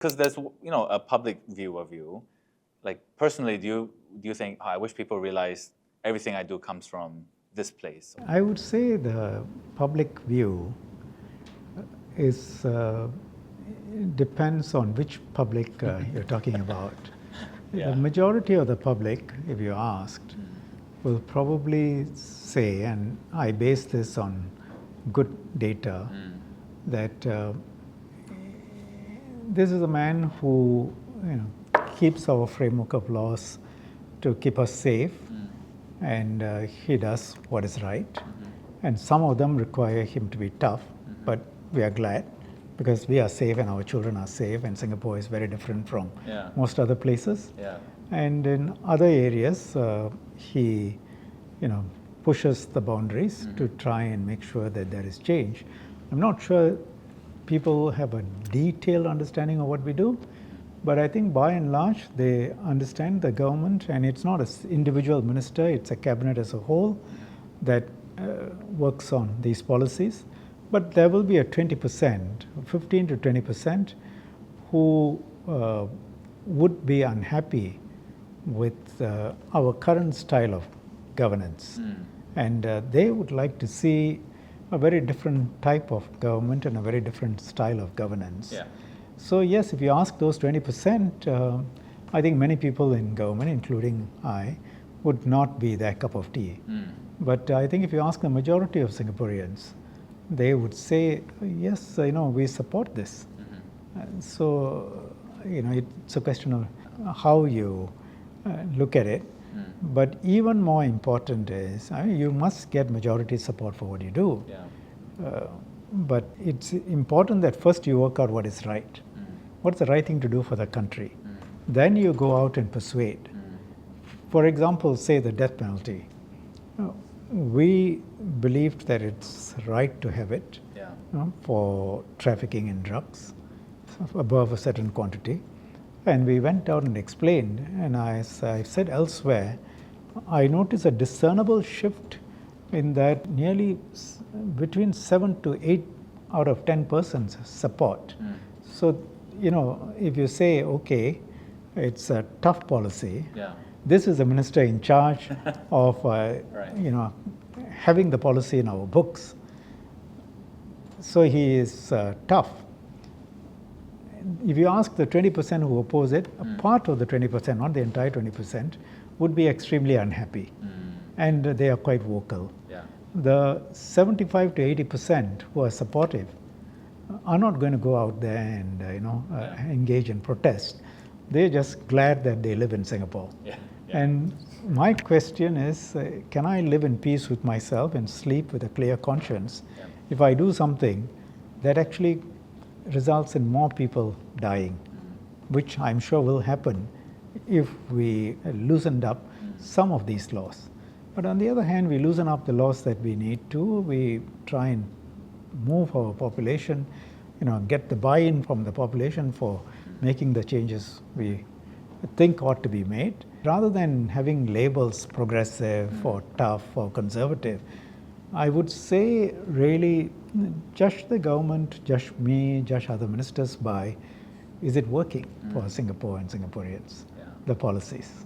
Because there's a public view of you. Like personally, do you think, I wish people realize everything I do comes from this place? I would say the public view is depends on which public you're talking about. Yeah. The majority of the public, if you asked, will probably say, and I base this on good data, that this is a man who keeps our framework of laws to keep us safe, and he does what is right. And some of them require him to be tough, but we are glad because we are safe and our children are safe, and Singapore is very different from most other places. Yeah. And in other areas, he pushes the boundaries to try and make sure that there is change. I'm not sure people have a detailed understanding of what we do, but I think by and large they understand the government, and it's not an individual minister, it's a cabinet as a whole that works on these policies. But there will be a 20%, 15 to 20% who would be unhappy with our current style of governance. And they would like to see a very different type of government and a very different style of governance. Yeah. So yes, if you ask those 20%, I think many people in government, including I, would not be their cup of tea. But I think if you ask the majority of Singaporeans, they would say, yes, we support this. So, it's a question of how you look at it. But even more important is, you must get majority support for what you do. Yeah. But it's important that first you work out what is right. What's the right thing to do for the country? Then you go out and persuade. For example, say the death penalty. We believed that it's right to have it for trafficking in drugs above a certain quantity. And we went out and explained, and as I said elsewhere, I noticed a discernible shift in that nearly between 7 to 8 out of 10 persons support. So, if you say, okay, it's a tough policy, this is the minister in charge of, having the policy in our books. So he is tough. If you ask the 20% who oppose it, a part of the 20%, not the entire 20%, would be extremely unhappy. And they are quite vocal. Yeah. The 75 to 80% who are supportive are not going to go out there and engage in protest. They're just glad that they live in Singapore. Yeah. And my question is, can I live in peace with myself and sleep with a clear conscience if I do something that actually results in more people dying, which I'm sure will happen if we loosened up some of these laws. But on the other hand, we loosen up the laws that we need to. We try and move our population, get the buy-in from the population for making the changes we think ought to be made. Rather than having labels progressive or tough or conservative, I would say really judge the government, judge me, judge other ministers by, is it working for Singapore and Singaporeans, the policies?